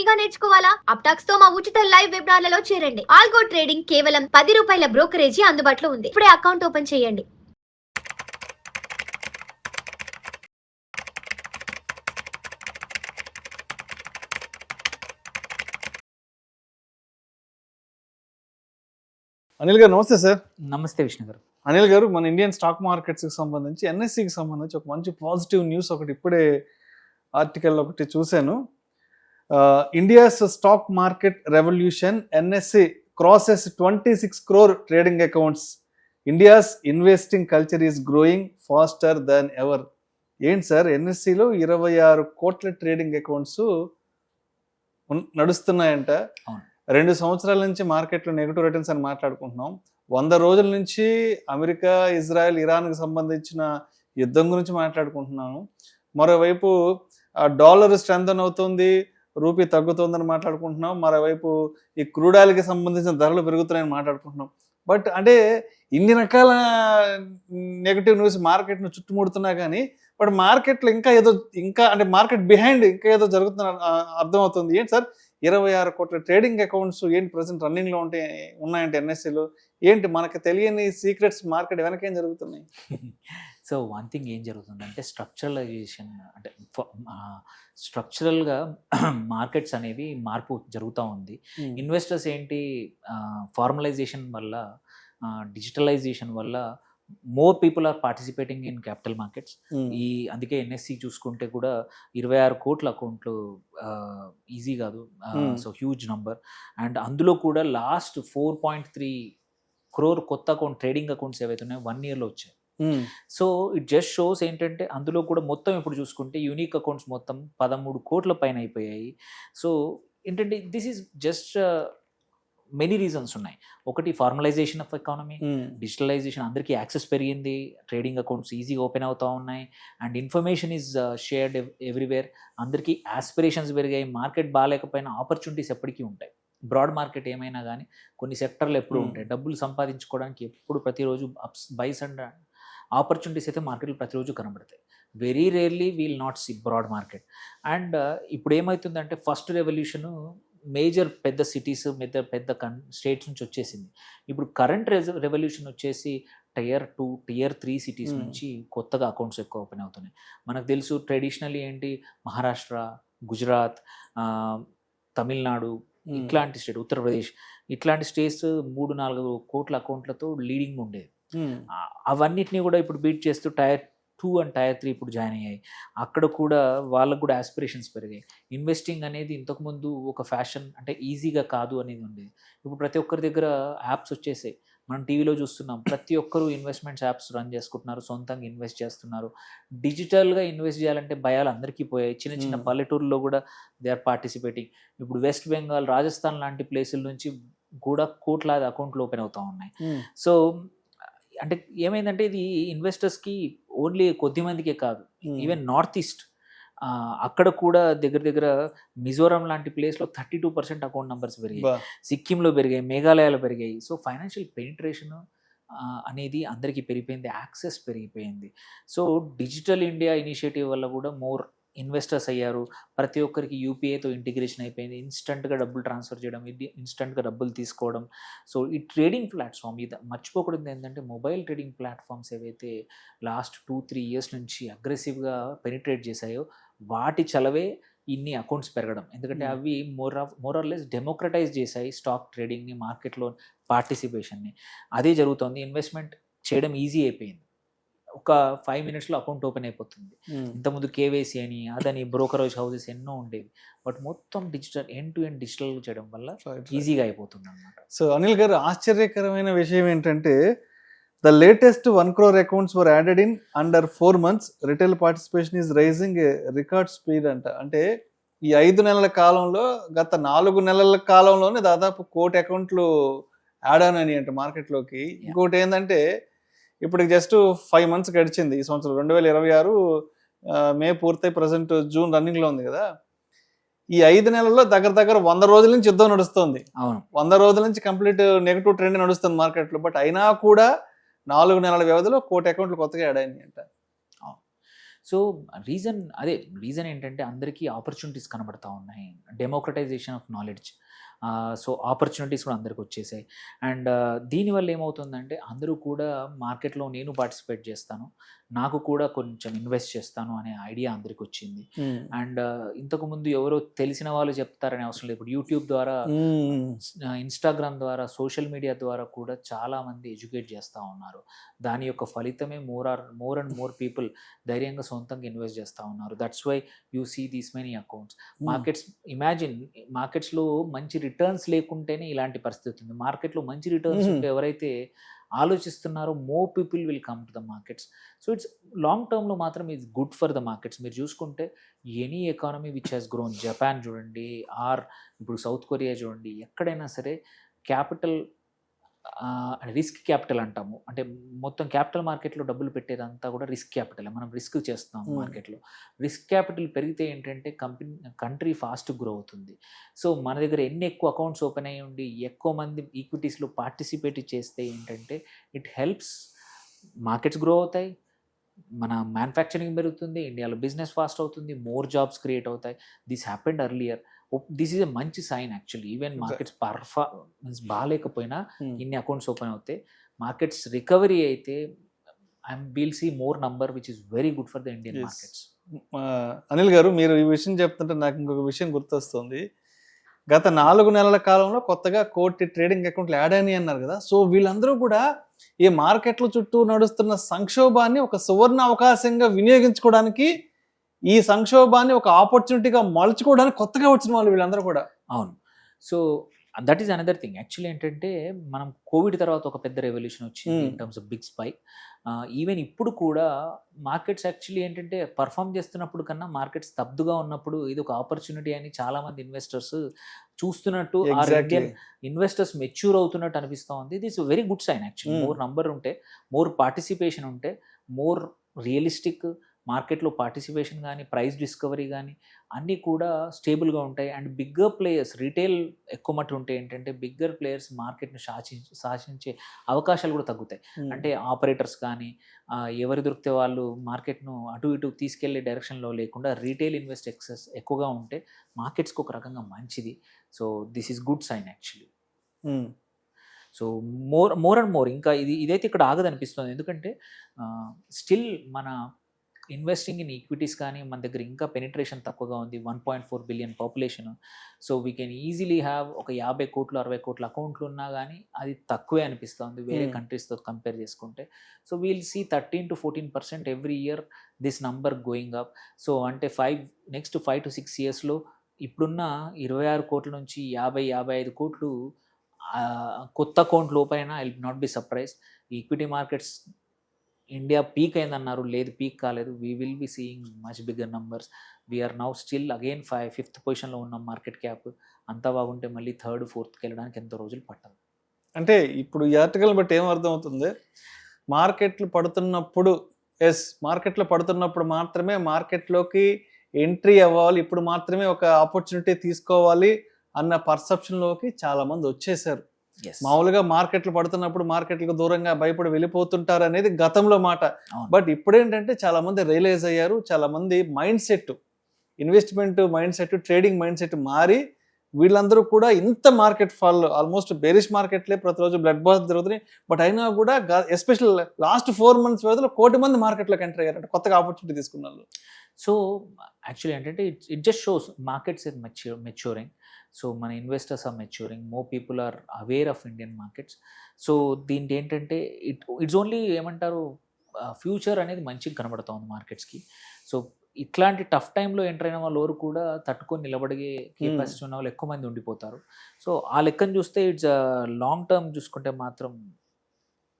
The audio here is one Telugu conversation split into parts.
గా నేర్చుకోవాలా? అప్టాక్స్ తో మా ఉచిత లైవ్ వెబినార్లలో చేరండి. ఆల్గో ట్రేడింగ్ కేవలం ₹10 బ్రోకరేజీ అందుబాటులో ఉంది. ఇప్పుడే అకౌంట్ ఓపెన్ చేయండి. అనిల్ గారు నమస్తే సార్. నమస్తే విష్ణు గారు. అనిల్ గారు, మన ఇండియన్ స్టాక్ మార్కెట్స్కి సంబంధించి ఎన్ఎస్సికి సంబంధించి ఒక మంచి పాజిటివ్ న్యూస్ ఒకటి ఇప్పుడే ఆర్టికల్ ఒకటి చూశాను. India's stock market revolution, NSE crosses 26 crore trading accounts. India's investing culture is growing faster than ever. ఏంటి సార్, ఎన్ఎస్సిలో 26 కోట్ల ట్రేడింగ్ అకౌంట్స్ నడుస్తున్నాయంట. 2 సంవత్సరాల నుంచి మార్కెట్లో నెగిటివ్ రిటర్న్స్ అని మాట్లాడుకుంటున్నాం. 100 రోజుల నుంచి అమెరికా, ఇజ్రాయెల్, ఇరాన్కి సంబంధించిన యుద్ధం గురించి మాట్లాడుకుంటున్నాను. మరోవైపు డాలర్ స్ట్రెంథన్ అవుతుంది, రూపీ తగ్గుతుందని మాట్లాడుకుంటున్నాం. మరోవైపు ఈ క్రూడ్ ఆయిల్కి సంబంధించిన ధరలు పెరుగుతున్నాయని మాట్లాడుకుంటున్నాం. బట్ అంటే ఇన్ని రకాల నెగిటివ్ న్యూస్ మార్కెట్ను చుట్టుముడుతున్నా కానీ బట్ మార్కెట్లో ఇంకా అంటే మార్కెట్ బిహైండ్ ఇంకా ఏదో జరుగుతున్న అర్థమవుతుంది. ఏంటి సార్, 26 కోట్ల ట్రేడింగ్ అకౌంట్స్ ఏంటి ప్రజెంట్ రన్నింగ్లో ఉన్నాయంటే ఎన్ఎస్సిలో ఏంటి, మనకు తెలియని సీక్రెట్స్ మార్కెట్ వెనకేం జరుగుతున్నాయి? సో వన్ థింగ్ ఏం జరుగుతుందంటే స్ట్రక్చరలైజేషన్, అంటే స్ట్రక్చరల్గా మార్కెట్స్ అనేవి మార్పు జరుగుతూ ఉంది. ఇన్వెస్టర్స్ ఏంటి, ఫార్మలైజేషన్ వల్ల, డిజిటలైజేషన్ వల్ల more people are participating in capital markets. అందుకే ఎన్ఎస్సి చూసుకుంటే కూడా 26 కోట్ల అకౌంట్లు ఈజీ కాదు. So huge number. అండ్ అందులో కూడా లాస్ట్ 4.3 crore కొత్త ట్రేడింగ్ అకౌంట్స్ ఏవైతే ఉన్నాయో 1 yearలో వచ్చాయి. సో ఇట్ జస్ట్ షోస్ ఏంటంటే అందులో కూడా మొత్తం ఇప్పుడు చూసుకుంటే యూనిక్ అకౌంట్స్ మొత్తం 13 కోట్ల పైన అయిపోయాయి. సో ఏంటంటే this is just many reasons ఉన్నాయి. ఒకటి ఫార్మలైజేషన్ ఆఫ్ ఎకానమీ, డిజిటలైజేషన్, అందరికీ యాక్సెస్ పెరిగింది, ట్రేడింగ్ అకౌంట్స్ ఈజీగా ఓపెన్ అవుతూ ఉన్నాయి, and information is shared everywhere. అందరికీ ఆస్పిరేషన్స్ పెరిగాయి. మార్కెట్ బాగాలేకపోయినా ఆపర్చునిటీస్ ఎప్పటికీ ఉంటాయి. బ్రాడ్ మార్కెట్ ఏమైనా కానీ కొన్ని సెక్టర్లు ఎప్పుడు ఉంటాయి. డబ్బులు సంపాదించుకోవడానికి ఎప్పుడు ప్రతిరోజు అప్స్ బైస్ అండ్ ఆపర్చునిటీస్ అయితే మార్కెట్లు ప్రతిరోజు కనబడతాయి. Very rarely we'll not see broad market. And ఇప్పుడు ఏమవుతుందంటే ఫస్ట్ రెవల్యూషను మేజర్ పెద్ద సిటీస్ పెద్ద స్టేట్స్ నుంచి వచ్చేసింది. ఇప్పుడు కరెంట్ రెవల్యూషన్ వచ్చేసి Tier 2, Tier 3 సిటీస్ నుంచి కొత్తగా అకౌంట్స్ ఎక్కువ ఓపెన్ అవుతున్నాయి. మనకు తెలుసు ట్రెడిషనల్లీ ఏంటి, మహారాష్ట్ర, గుజరాత్, తమిళనాడు, ఇట్లాంటి స్టేట్, ఉత్తరప్రదేశ్, ఇట్లాంటి స్టేట్స్ 3-4 కోట్ల అకౌంట్లతో లీడింగ్ ఉండేది. అవన్నిటిని కూడా ఇప్పుడు బీట్ చేస్తూ Tier 2 అండ్ Tier 3 ఇప్పుడు జాయిన్ అయ్యాయి. అక్కడ కూడా వాళ్ళకు కూడా ఆస్పిరేషన్స్ పెరిగాయి. ఇన్వెస్టింగ్ అనేది ఇంతకుముందు ఒక ఫ్యాషన్, అంటే ఈజీగా కాదు అనేది ఉండేది. ఇప్పుడు ప్రతి ఒక్కరి దగ్గర యాప్స్ వచ్చేసాయి. మనం టీవీలో చూస్తున్నాం, ప్రతి ఒక్కరు ఇన్వెస్ట్మెంట్స్ యాప్స్ రన్ చేసుకుంటున్నారు, సొంతంగా ఇన్వెస్ట్ చేస్తున్నారు. డిజిటల్గా ఇన్వెస్ట్ చేయాలంటే భయాలు అందరికీ పోయాయి. చిన్న చిన్న పల్లెటూరులో కూడా దే ఆర్ పార్టిసిపేటింగ్. ఇప్పుడు వెస్ట్ బెంగాల్, రాజస్థాన్ లాంటి ప్లేసుల నుంచి కూడా కోట్లాది అకౌంట్లు ఓపెన్ అవుతూ ఉన్నాయి. సో అంటే ఏమైందంటే ఇది ఇన్వెస్టర్స్కి ఓన్లీ కొద్ది మందికే కాదు, ఈవెన్ నార్త్ ఈస్ట్ అక్కడ కూడా దగ్గర మిజోరాం లాంటి ప్లేస్లో 32% అకౌంట్ నెంబర్స్ పెరిగాయి, సిక్కింలో పెరిగాయి, మేఘాలయాలో పెరిగాయి. సో ఫైనాన్షియల్ పెనిట్రేషన్ అనేది అందరికీ పెరిగిపోయింది, యాక్సెస్ పెరిగిపోయింది. సో డిజిటల్ ఇండియా ఇనిషియేటివ్ వల్ల కూడా మోర్ ఇన్వెస్టర్స్ అయ్యారు. ప్రతి ఒక్కరికి యూపీఐతో ఇంటిగ్రేషన్ అయిపోయింది. ఇన్స్టెంట్గా డబ్బులు ట్రాన్స్ఫర్ చేయడం, ఇన్స్టెంట్గా డబ్బులు తీసుకోవడం. సో ఈ ట్రేడింగ్ ప్లాట్ఫామ్ ఇది మర్చిపోకూడదు ఏంటంటే మొబైల్ ట్రేడింగ్ ప్లాట్ఫామ్స్ ఏవైతే లాస్ట్ 2-3 years నుంచి అగ్రెసివ్గా పెనిట్రేట్ చేశాయో వాటి చలవే ఇన్ని అకౌంట్స్ పెరగడం. ఎందుకంటే అవి మోర్ ఆర్ లెస్ డెమోక్రటైజ్ చేశాయి స్టాక్ ట్రేడింగ్ని, మార్కెట్లో పార్టిసిపేషన్ని. అదే జరుగుతుంది. ఇన్వెస్ట్మెంట్ చేయడం ఈజీ అయిపోయింది. ఒక 5 minutesలో అకౌంట్ ఓపెన్ అయిపోతుంది. ఇంతకుముందు కేవైసీ అని అదని బ్రోకరేజ్ హౌసెస్ ఎన్నో ఉండేవి. బట్ మొత్తం digital end to end digital చేయడం వల్ల ఈజీగా అయిపోతుంది అన్నమాట. సో అనిల్ గారు, ఆశ్చర్యకరమైన విషయం ఏంటంటే the latest 1 crore accounts were added in under 4 months. Retail participation is rising record speed అంట. అంటే ఈ 5 నెలల కాలంలో, గత 4 నెలల కాలంలోనే దాదాపు 1 కోటి అకౌంట్లు యాడ్ అని అంట మార్కెట్లోకి. ఇంకోటి ఏంటంటే ఇప్పుడు జస్ట్ 5 months గడిచింది ఈ సంవత్సరం. 2026 మే పూర్తయి ప్రజెంట్ జూన్ రన్నింగ్లో ఉంది కదా. ఈ 5 నెలల్లో దగ్గర 100 రోజుల నుంచి యుద్ధం నడుస్తుంది. 100 రోజుల నుంచి కంప్లీట్ నెగిటివ్ ట్రెండ్ నడుస్తుంది మార్కెట్లో. బట్ అయినా కూడా 4 నెలల వ్యవధిలో 1 కోటి అకౌంట్లు కొత్తగా యాడ్ అయింది అంట. సో రీజన్ ఏంటంటే అందరికీ ఆపర్చునిటీస్ కనబడతా ఉన్నాయి, democratisation of knowledge. So opportunities కూడా అందరికి వచ్చేసాయి. అండ్ దీనివల్ల ఏమవుతుందంటే అందరూ కూడా మార్కెట్లో నేను పార్టిసిపేట్ చేస్తాను, నాకు కూడా కొంచెం ఇన్వెస్ట్ చేస్తాను అనే ఐడియా అందరికి వచ్చింది. అండ్ ఇంతకుముందు ఎవరో తెలిసిన వాళ్ళు చెప్తారనే అవసరం లేదు. ఇప్పుడు యూట్యూబ్ ద్వారా, ఇన్స్టాగ్రామ్ ద్వారా, సోషల్ మీడియా ద్వారా కూడా చాలామంది ఎడ్యుకేట్ చేస్తూ ఉన్నారు. దాని యొక్క ఫలితమే మోర్ అండ్ మోర్ పీపుల్ ధైర్యంగా సొంతంగా ఇన్వెస్ట్ చేస్తూ ఉన్నారు. That's why you see these many accounts. మార్కెట్స్లో మంచి రిటర్న్స్ లేకుంటేనే ఇలాంటి పరిస్థితి ఉంది. మార్కెట్లో మంచి రిటర్న్స్ ఉంటే ఎవరైతే ఆలోచిస్తున్నారో more people will come to the markets. So it's long టర్మ్లో మాత్రం it's good for the markets. మీరు చూసుకుంటే any economy which has grown, Japan చూడండి, ఇప్పుడు సౌత్ కొరియా చూడండి, ఎక్కడైనా సరే క్యాపిటల్, రిస్క్ క్యాపిటల్ అంటాము, అంటే మొత్తం క్యాపిటల్ మార్కెట్లో డబ్బులు పెట్టేదంతా కూడా రిస్క్ క్యాపిటల్. మనం రిస్క్ చేస్తాం మార్కెట్లో. రిస్క్ క్యాపిటల్ పెరిగితే ఏంటంటే కంట్రీ ఫాస్ట్ గ్రో అవుతుంది. సో మన దగ్గర ఎన్ని ఎక్కువ అకౌంట్స్ ఓపెన్ అయ్యి ఉండి ఎక్కువ మంది ఈక్విటీస్లో పార్టిసిపేట్ చేస్తే ఏంటంటే ఇట్ హెల్ప్స్, మార్కెట్స్ గ్రో అవుతాయి, మన మ్యానుఫ్యాక్చరింగ్ పెరుగుతుంది, ఇండియాలో బిజినెస్ ఫాస్ట్ అవుతుంది, మోర్ జాబ్స్ క్రియేట్ అవుతాయి. This happened earlier. This is a మంచి sign actually. Even markets performance బాగాలేకపోయినా ఇన్ని అకౌంట్స్ ఓపెన్ అవుతాయి, మార్కెట్స్ రికవరీ అయితే will see more number which is very good for the Indian markets. Anil garu, మీరు ఈ విషయం చెప్తుంటే నాకు ఇంకొక విషయం గుర్తొస్తుంది. గత 4 నెలల కాలంలో కొత్తగా 1 కోటి ట్రేడింగ్ అకౌంట్లు యాడ్ అయినాయి అన్నారు కదా. సో వీళ్ళందరూ కూడా ఈ మార్కెట్ల చుట్టూ నడుస్తున్న సంక్షోభాన్ని ఒక సువర్ణ అవకాశంగా వినియోగించుకోవడానికి, ఈ సంక్షోభాన్ని ఒక ఆపర్చునిటీగా మలుచుకోవడానికి కొత్తగా వచ్చిన వాళ్ళు వీళ్ళందరూ కూడా. అవును. So that is another thing. Actually ఏంటంటే మనం కోవిడ్ తర్వాత ఒక పెద్ద రెవల్యూషన్ వచ్చింది in terms of big spike. Even ఇప్పుడు కూడా మార్కెట్స్ యాక్చువల్లీ ఏంటంటే పర్ఫామ్ చేస్తున్నప్పుడు కన్నా మార్కెట్స్ స్తబ్దుగా ఉన్నప్పుడు ఇది ఒక ఆపర్చునిటీ అని చాలామంది ఇన్వెస్టర్స్ చూస్తున్నట్టు, ఇండియన్ ఇన్వెస్టర్స్ మెచ్యూర్ అవుతున్నట్టు అనిపిస్తూ ఉంది. ఇది is very good sign actually. More number ఉంటే, మోర్ పార్టిసిపేషన్ ఉంటే, మోర్ రియలిస్టిక్ మార్కెట్లో పార్టిసిపేషన్ కానీ, ప్రైస్ డిస్కవరీ కానీ అన్నీ కూడా స్టేబుల్గా ఉంటాయి. అండ్ బిగ్గర్ ప్లేయర్స్, రీటైల్ ఎక్కువ మట్టు ఉంటే ఏంటంటే బిగ్గర్ ప్లేయర్స్ మార్కెట్ను శాసించే అవకాశాలు కూడా తగ్గుతాయి. అంటే ఆపరేటర్స్ కానీ ఎవరు దొరికితే వాళ్ళు మార్కెట్ను అటు ఇటు తీసుకెళ్లే డైరెక్షన్లో లేకుండా రీటైల్ ఇన్వెస్టర్స్ ఎక్కువగా ఉంటే మార్కెట్స్కి ఒక రకంగా మంచిది. So this is good sign actually. So more and more ఇంకా ఇదైతే ఇక్కడ ఆగదనిపిస్తుంది. ఎందుకంటే స్టిల్ మన ఇన్వెస్టింగ్ ఇన్ ఈక్విటీస్ కానీ మన దగ్గర ఇంకా పెనిట్రేషన్ తక్కువగా ఉంది. 1.4 billion population. So we can easily have ఒక 50 కోట్లు 60 కోట్ల అకౌంట్లు ఉన్నా కానీ అది తక్కువే అనిపిస్తుంది వేరే కంట్రీస్తో కంపేర్ చేసుకుంటే. So we'll see 13 to 14% every year this number going up. So అంటే నెక్స్ట్ 5 to 6 yearsలో ఇప్పుడున్న 26 కోట్ల నుంచి 50-55 కోట్లు కొత్త అకౌంట్లు ఓపెన్ అయినా I will not be surprise. Equity markets India peak అయిందన్నారు, లేదు పీక్ కాలేదు. We will be seeing much bigger numbers. We are now still again 5th పొజిషన్లో ఉన్నాం మార్కెట్ క్యాప్. అంతా బాగుంటే మళ్ళీ 3rd 4thకి వెళ్ళడానికి ఎంతో రోజులు పట్టదు. అంటే ఇప్పుడు ఈ ఆర్టికల్ బట్టి ఏం అర్థం అవుతుంది, మార్కెట్లు పడుతున్నప్పుడు మాత్రమే మార్కెట్లోకి ఎంట్రీ అవ్వాలి, ఇప్పుడు మాత్రమే ఒక ఆపర్చునిటీ తీసుకోవాలి అన్న పర్సెప్షన్లోకి చాలా మంది వచ్చేసారు. మామూలుగా మార్కెట్లు పడుతున్నప్పుడు మార్కెట్లకు దూరంగా భయపడి వెళ్ళిపోతుంటారు అనేది గతంలో మాట. బట్ ఇప్పుడేంటంటే చాలా మంది రియలైజ్ అయ్యారు. చాలా మంది mind set, investment mind set, trading mind set మారి వీళ్ళందరూ కూడా ఇంత మార్కెట్ ఫాల్, ఆల్మోస్ట్ బేరిష్ మార్కెట్లే ప్రతిరోజు బ్లడ్ బాత్ జరుగుతున్నాయి. బట్ అయినా కూడా ఎస్పెషల్ లాస్ట్ 4 months వ్యవధిలో 1 కోటి మంది మార్కెట్లోకి ఎంటర్ అయ్యారంటే కొత్తగా ఆపర్చునిటీ తీసుకున్నారు. సో యాక్చువల్లీ ఏంటంటే it just shows markets is maturing. So మన investors are maturing, more people are aware of Indian markets. So దీంట్లో ఏంటంటే ఇట్స్ ఓన్లీ ఏమంటారు, ఫ్యూచర్ అనేది మంచిగా కనబడుతూ ఉంది మార్కెట్స్కి. సో ఇట్లాంటి టఫ్ టైంలో ఎంటర్ అయిన వాళ్ళు ఎవరు కూడా తట్టుకొని నిలబడే కెపాసిటీ ఉన్న వాళ్ళు ఎక్కువ మంది ఉండిపోతారు. సో ఆ లెక్కను చూస్తే ఇట్స్ లాంగ్ టర్మ్ చూసుకుంటే మాత్రం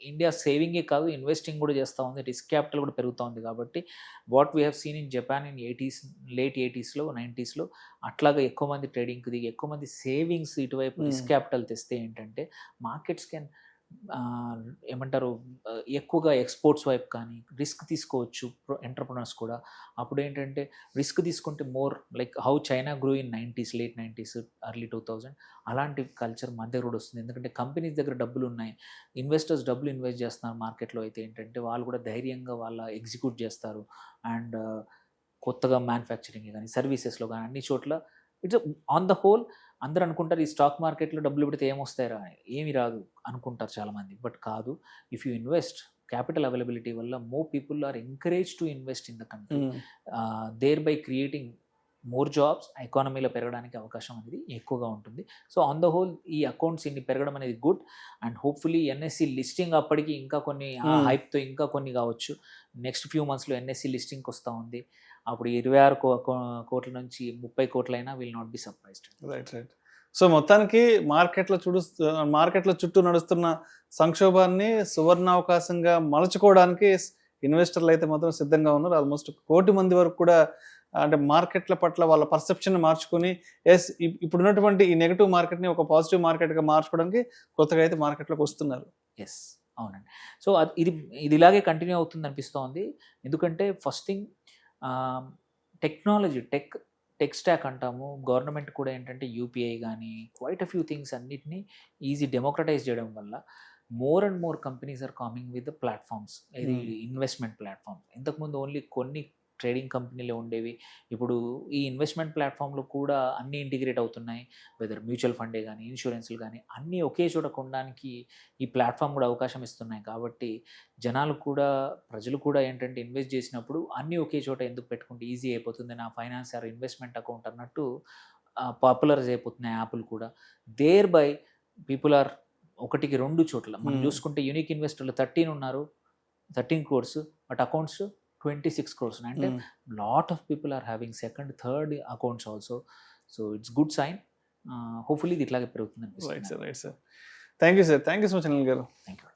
ఇండియా సేవింగే కాదు ఇన్వెస్టింగ్ కూడా చేస్తూ ఉంది, రిస్క్ క్యాపిటల్ కూడా పెరుగుతూ ఉంది. కాబట్టి what we have seen in Japan in late 80s 90s అట్లాగా ఎక్కువ మంది ట్రేడింగ్కి దిగి ఎక్కువ మంది సేవింగ్స్ ఇటువైపు రిస్క్ క్యాపిటల్ తెస్తే ఏంటంటే మార్కెట్స్ కెన్ ఏమంటారు ఎక్కువగా ఎక్స్పోర్ట్స్ వైపు కానీ రిస్క్ తీసుకోవచ్చు ఎంటర్ప్రినర్స్ కూడా. అప్పుడు ఏంటంటే రిస్క్ తీసుకుంటే more like how China గ్రూ in 90s, late 90s, early 2000 అలాంటి కల్చర్ మన దగ్గర కూడా వస్తుంది. ఎందుకంటే కంపెనీస్ దగ్గర డబ్బులు ఉన్నాయి, ఇన్వెస్టర్స్ డబ్బులు ఇన్వెస్ట్ చేస్తున్నారు మార్కెట్లో. అయితే ఏంటంటే వాళ్ళు కూడా ధైర్యంగా వాళ్ళ ఎగ్జిక్యూట్ చేస్తారు. అండ్ కొత్తగా మ్యానుఫ్యాక్చరింగ్ కానీ సర్వీసెస్లో కానీ అన్ని చోట్ల ఇట్స్ ఆన్ ద హోల్ అందరూ అనుకుంటారు ఈ స్టాక్ మార్కెట్లో డబ్బులు పెడితే ఏమొస్తాయిరా, ఏమి రాదు అనుకుంటారు చాలామంది. బట్ కాదు, if you invest, capital availability వల్ల more people are encourage to invest in the country, thereby creating more jobs, ఎకానమీలో పెరగడానికి అవకాశం అనేది ఎక్కువగా ఉంటుంది. సో ఆన్ ద హోల్ ఈ అకౌంట్స్ ఇన్ని పెరగడం అనేది good. And hopefully NSE listing అప్పటికి ఇంకా కొన్ని హైప్తో ఇంకా కొన్ని కావచ్చు. నెక్స్ట్ ఫ్యూ మంత్స్లో ఎన్ఎస్సి లిస్టింగ్కి వస్తూ ఉంది. అప్పుడు 26 కోట్ల నుంచి 30 కోట్లైనా will not be surprised. Right. So మొత్తానికి మార్కెట్లో చుట్టూ నడుస్తున్న సంక్షోభాన్ని సువర్ణావకాశంగా మలుచుకోవడానికి ఇన్వెస్టర్లు అయితే మాత్రం సిద్ధంగా ఉన్నారు. ఆల్మోస్ట్ 1 కోటి మంది వరకు కూడా అంటే మార్కెట్ల పట్ల వాళ్ళ పర్సెప్షన్ మార్చుకొని ఇప్పుడున్నటువంటి ఈ నెగిటివ్ మార్కెట్ని ఒక పాజిటివ్ మార్కెట్గా మార్చుకోవడానికి కొత్తగా అయితే మార్కెట్లోకి వస్తున్నారు. ఎస్, అవునండి. సో ఇది ఇలాగే కంటిన్యూ అవుతుంది అనిపిస్తోంది. ఎందుకంటే first thing technology, tech stock అంటాము. గవర్నమెంట్ కూడా ఏంటంటే యూపీఐ కానీ క్వైట్ అ ఫ్యూ థింగ్స్ అన్నిటినీ ఈజీ డెమోక్రటైజ్ చేయడం వల్ల more and more companies are coming with the platforms, ఇది ఇన్వెస్ట్మెంట్ ప్లాట్ఫామ్స్. ఇంతకుముందు ఓన్లీ కొన్ని ట్రేడింగ్ కంపెనీలు ఉండేవి. ఇప్పుడు ఈ ఇన్వెస్ట్మెంట్ ప్లాట్ఫామ్లో కూడా అన్నీ ఇంటిగ్రేట్ అవుతున్నాయి. వెదర్ మ్యూచువల్ ఫండే కానీ ఇన్సూరెన్స్లు కానీ అన్నీ ఒకే చోట కొనడానికి ఈ ప్లాట్ఫామ్ కూడా అవకాశం ఇస్తున్నాయి. కాబట్టి జనాలు కూడా, ప్రజలు కూడా ఏంటంటే ఇన్వెస్ట్ చేసినప్పుడు అన్నీ ఒకే చోట ఎందుకు పెట్టుకుంటే ఈజీ అయిపోతుంది, నా ఫైనాన్స్ ఆర్ ఇన్వెస్ట్మెంట్ అకౌంట్ అన్నట్టు పాపులరైజ్ అయిపోతున్నాయి యాప్లు కూడా. దేర్ బై పీపుల్ ఆర్ 1కి 2 చోట్ల మనం చూసుకుంటే యూనిక్ ఇన్వెస్టర్లు 13 ఉన్నారు, 13 crores, బట్ అకౌంట్స్ 26 crores. అంటే lot of people are having second, third accounts also. So it's good sign. Hopefully ఇది ఇట్లాగే పెరుగుతుంది అనిపిస్తుంది. Right sir. Thank you so much Anil garu. Thank you.